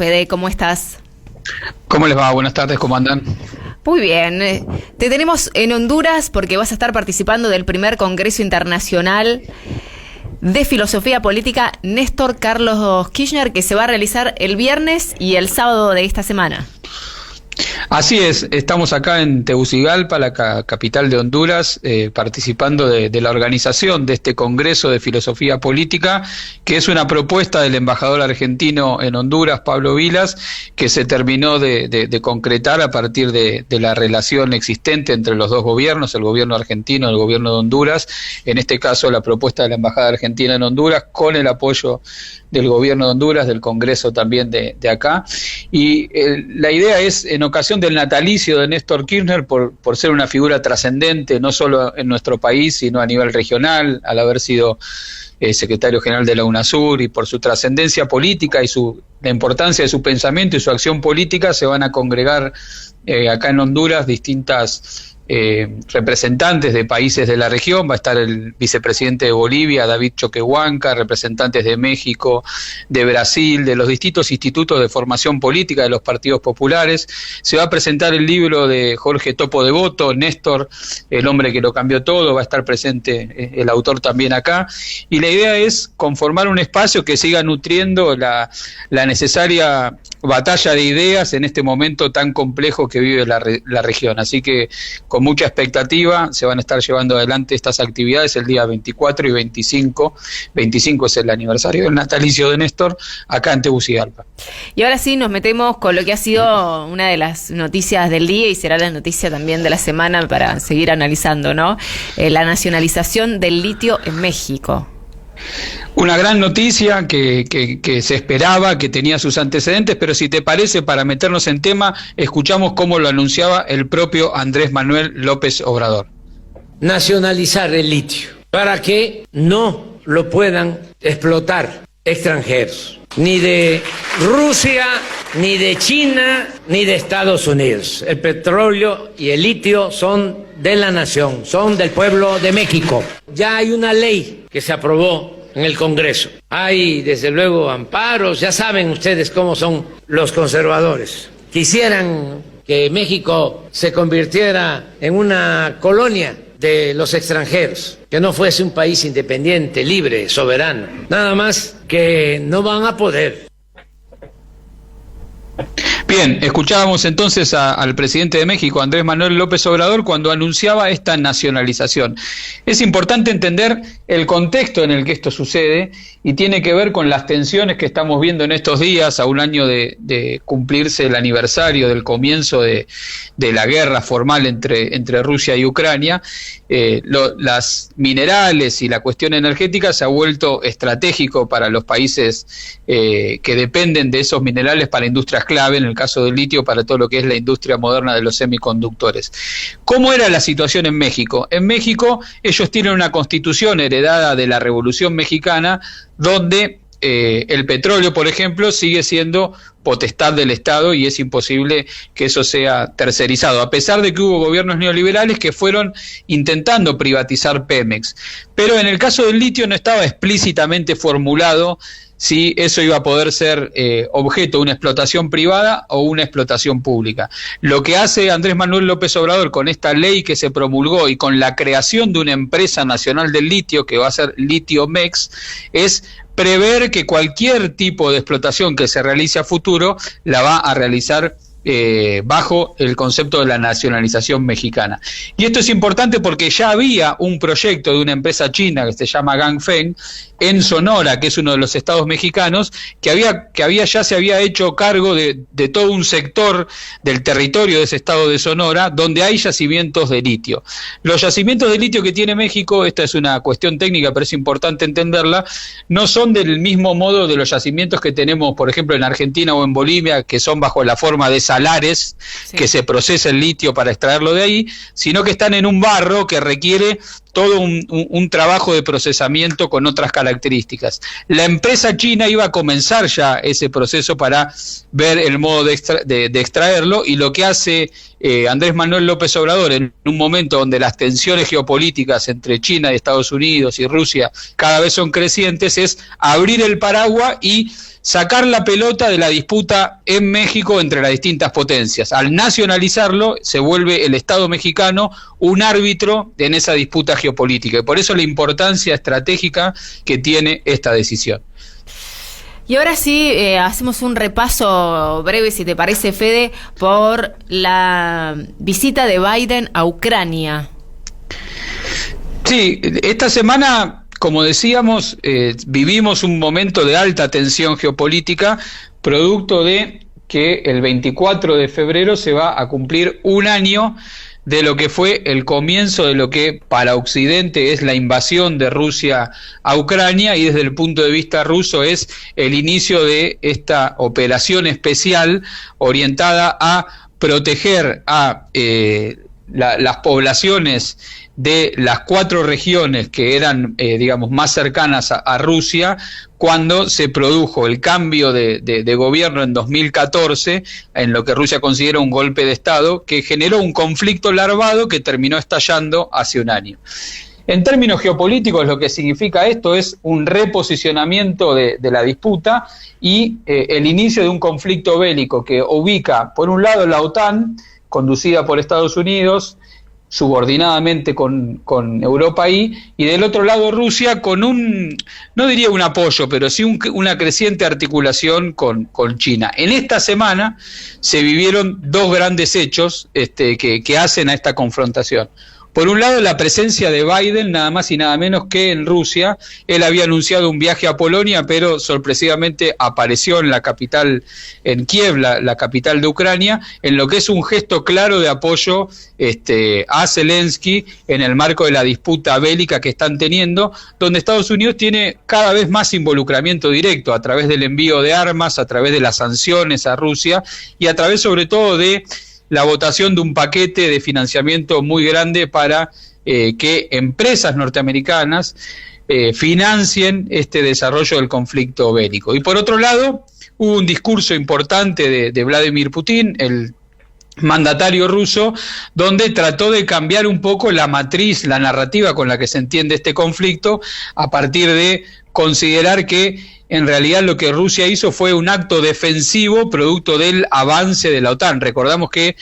Fede, ¿cómo estás? ¿Cómo les va? Buenas tardes, ¿cómo andan? Muy bien. Te tenemos en Honduras porque vas a estar participando del primer Congreso Internacional de Filosofía Política Néstor Carlos Kirchner, que se va a realizar el viernes y el sábado de esta semana. Así es, estamos acá en Tegucigalpa, la capital de Honduras, participando de la organización de este Congreso de Filosofía Política, que es una propuesta del embajador argentino en Honduras, Pablo Vilas, que se terminó de concretar a partir de la relación existente entre los dos gobiernos, el gobierno argentino y el gobierno de Honduras, en este caso la propuesta de la Embajada Argentina en Honduras, con el apoyo del gobierno de Honduras, del Congreso también de acá, y la idea es, en ocasión del natalicio de Néstor Kirchner, por ser una figura trascendente, no solo en nuestro país, sino a nivel regional, al haber sido secretario general de la UNASUR, y por su trascendencia política y la importancia de su pensamiento y su acción política, se van a congregar acá en Honduras distintas representantes de países de la región. Va a estar el vicepresidente de Bolivia, David Choquehuanca, representantes de México, de Brasil, de los distintos institutos de formación política de los partidos populares. Se va a presentar el libro de Jorge Topo Devoto, Néstor, el hombre que lo cambió todo. Va a estar presente el autor también acá, y la idea es conformar un espacio que siga nutriendo la necesaria batalla de ideas en este momento tan complejo que vive la región. Así que con mucha expectativa se van a estar llevando adelante estas actividades el día 24 y 25. 25 es el aniversario del natalicio de Néstor, acá en Tegucigalpa. Y ahora sí nos metemos con lo que ha sido una de las noticias del día y será la noticia también de la semana para seguir analizando, ¿no? La nacionalización del litio en México. Una gran noticia que se esperaba, que tenía sus antecedentes, pero si te parece, para meternos en tema, escuchamos cómo lo anunciaba el propio Andrés Manuel López Obrador. Nacionalizar el litio para que no lo puedan explotar extranjeros, ni de Rusia, ni de China, ni de Estados Unidos. El petróleo y el litio son de la nación, son del pueblo de México. Ya hay una ley que se aprobó en el Congreso. Hay, desde luego, amparos. Ya saben ustedes cómo son los conservadores. Quisieran que México se convirtiera en una colonia de los extranjeros, que no fuese un país independiente, libre, soberano. Nada más que no van a poder. Bien, escuchábamos entonces al presidente de México, Andrés Manuel López Obrador, cuando anunciaba esta nacionalización. Es importante entender el contexto en el que esto sucede y tiene que ver con las tensiones que estamos viendo en estos días, a un año de cumplirse el aniversario del comienzo de la guerra formal entre Rusia y Ucrania. Las minerales y la cuestión energética se ha vuelto estratégico para los países que dependen de esos minerales para industrias clave, en el caso del litio, para todo lo que es la industria moderna de los semiconductores. ¿Cómo era la situación en México? En México ellos tienen una constitución heredada de la Revolución Mexicana, donde el petróleo, por ejemplo, sigue siendo potestad del Estado y es imposible que eso sea tercerizado, a pesar de que hubo gobiernos neoliberales que fueron intentando privatizar Pemex. Pero en el caso del litio no estaba explícitamente formulado si eso iba a poder ser objeto de una explotación privada o una explotación pública. Lo que hace Andrés Manuel López Obrador con esta ley que se promulgó y con la creación de una empresa nacional del litio, que va a ser Litiomex, es prever que cualquier tipo de explotación que se realice a futuro la va a realizar bajo el concepto de la nacionalización mexicana. Y esto es importante porque ya había un proyecto de una empresa china que se llama Ganfeng en Sonora, que es uno de los estados mexicanos, que ya se había hecho cargo de todo un sector del territorio de ese estado de Sonora, donde hay yacimientos de litio. Los yacimientos de litio que tiene México, esta es una cuestión técnica, pero es importante entenderla, no son del mismo modo de los yacimientos que tenemos, por ejemplo, en Argentina o en Bolivia, que son bajo la forma de salares, sí, que se procesa el litio para extraerlo de ahí, sino que están en un barro que requiere todo un trabajo de procesamiento con otras características. La empresa china iba a comenzar ya ese proceso para ver el modo de extraerlo, y lo que hace Andrés Manuel López Obrador en un momento donde las tensiones geopolíticas entre China y Estados Unidos y Rusia cada vez son crecientes, es abrir el paraguas y sacar la pelota de la disputa en México entre las distintas potencias. Al nacionalizarlo, se vuelve el Estado mexicano un árbitro en esa disputa geopolítica, y por eso la importancia estratégica que tiene esta decisión. Y ahora sí, hacemos un repaso breve, si te parece, Fede, por la visita de Biden a Ucrania. Sí, esta semana, como decíamos, vivimos un momento de alta tensión geopolítica, producto de que el 24 de febrero se va a cumplir un año de lo que fue el comienzo de lo que para Occidente es la invasión de Rusia a Ucrania, y desde el punto de vista ruso es el inicio de esta operación especial orientada a proteger a las poblaciones de las 4 regiones que eran, digamos, más cercanas a Rusia, cuando se produjo el cambio de gobierno en 2014, en lo que Rusia considera un golpe de Estado, que generó un conflicto larvado que terminó estallando hace un año. En términos geopolíticos, lo que significa esto es un reposicionamiento de la disputa y el inicio de un conflicto bélico que ubica, por un lado, la OTAN, conducida por Estados Unidos, subordinadamente con Europa y del otro lado Rusia con no diría un apoyo, pero sí una creciente articulación con China. En esta semana se vivieron 2 grandes hechos que hacen a esta confrontación. Por un lado, la presencia de Biden, nada más y nada menos que en Rusia. Él había anunciado un viaje a Polonia, pero sorpresivamente apareció en la capital, en Kiev, la capital de Ucrania, en lo que es un gesto claro de apoyo a Zelensky en el marco de la disputa bélica que están teniendo, donde Estados Unidos tiene cada vez más involucramiento directo a través del envío de armas, a través de las sanciones a Rusia y a través sobre todo de la votación de un paquete de financiamiento muy grande para que empresas norteamericanas financien este desarrollo del conflicto bélico. Y por otro lado, hubo un discurso importante de Vladimir Putin, el mandatario ruso, donde trató de cambiar un poco la matriz, la narrativa con la que se entiende este conflicto, a partir de considerar que en realidad lo que Rusia hizo fue un acto defensivo producto del avance de la OTAN. Recordamos que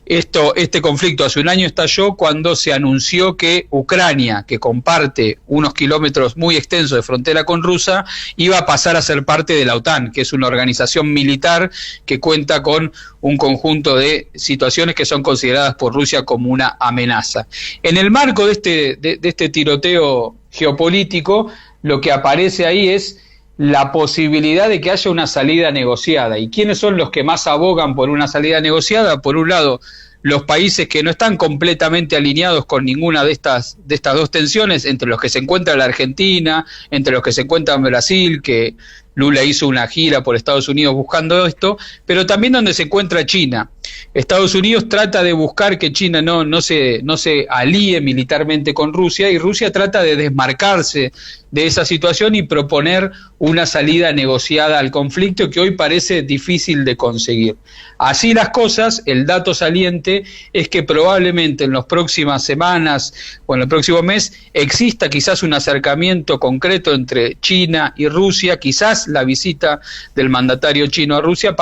este conflicto hace un año estalló cuando se anunció que Ucrania, que comparte unos kilómetros muy extensos de frontera con Rusia, iba a pasar a ser parte de la OTAN, que es una organización militar que cuenta con un conjunto de situaciones que son consideradas por Rusia como una amenaza. En el marco de este tiroteo geopolítico, lo que aparece ahí es la posibilidad de que haya una salida negociada. ¿Y quiénes son los que más abogan por una salida negociada? Por un lado, los países que no están completamente alineados con ninguna de estas 2 tensiones, entre los que se encuentra la Argentina, entre los que se encuentra Brasil, que Lula hizo una gira por Estados Unidos buscando esto, pero también donde se encuentra China. Estados Unidos trata de buscar que China no se alíe militarmente con Rusia, y Rusia trata de desmarcarse de esa situación y proponer una salida negociada al conflicto que hoy parece difícil de conseguir. Así las cosas, el dato saliente es que probablemente en las próximas semanas o en el próximo mes exista quizás un acercamiento concreto entre China y Rusia, quizás la visita del mandatario chino a Rusia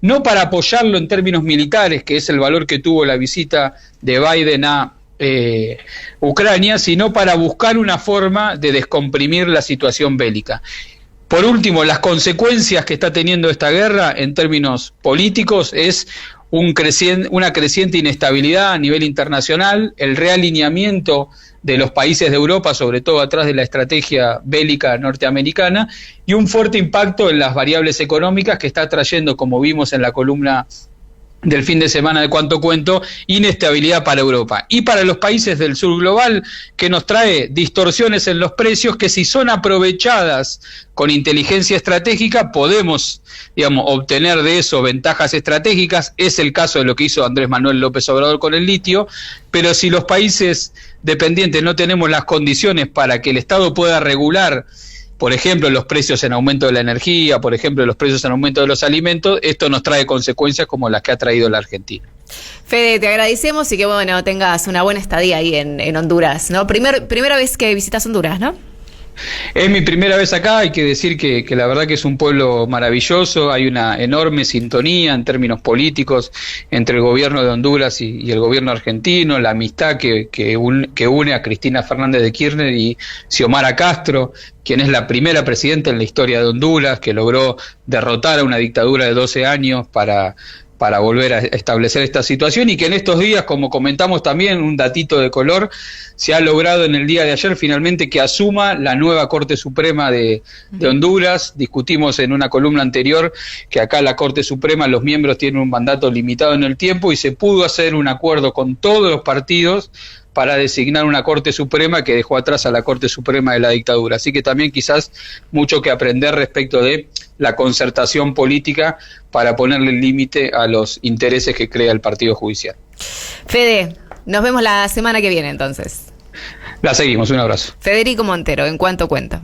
no para apoyarlo en términos militares, que es el valor que tuvo la visita de Biden a Ucrania, sino para buscar una forma de descomprimir la situación bélica. Por último, las consecuencias que está teniendo esta guerra en términos políticos es una creciente inestabilidad a nivel internacional, el realineamiento de los países de Europa, sobre todo atrás de la estrategia bélica norteamericana, y un fuerte impacto en las variables económicas que está trayendo, como vimos en la columna del fin de semana de Cuánto Cuento, inestabilidad para Europa y para los países del sur global, que nos trae distorsiones en los precios que, si son aprovechadas con inteligencia estratégica, podemos, obtener de eso ventajas estratégicas. Es el caso de lo que hizo Andrés Manuel López Obrador con el litio, pero si los países dependientes no tenemos las condiciones para que el Estado pueda regular, por ejemplo, los precios en aumento de la energía, por ejemplo, los precios en aumento de los alimentos, esto nos trae consecuencias como las que ha traído la Argentina. Fede, te agradecemos y que tengas una buena estadía ahí en Honduras, ¿no? Primera vez que visitas Honduras, ¿no? Es mi primera vez acá, hay que decir que la verdad que es un pueblo maravilloso, hay una enorme sintonía en términos políticos entre el gobierno de Honduras y el gobierno argentino, la amistad que une a Cristina Fernández de Kirchner y Xiomara Castro, quien es la primera presidenta en la historia de Honduras, que logró derrotar a una dictadura de 12 años para volver a establecer esta situación, y que en estos días, como comentamos también, un datito de color, se ha logrado en el día de ayer finalmente que asuma la nueva Corte Suprema de Honduras. Discutimos en una columna anterior que acá la Corte Suprema, los miembros tienen un mandato limitado en el tiempo, y se pudo hacer un acuerdo con todos los partidos para designar una Corte Suprema que dejó atrás a la Corte Suprema de la dictadura. Así que también quizás mucho que aprender respecto de la concertación política para ponerle límite a los intereses que crea el partido judicial. Fede, nos vemos la semana que viene entonces. La seguimos, un abrazo. Federico Montero, ¿En Cuánto Cuenta?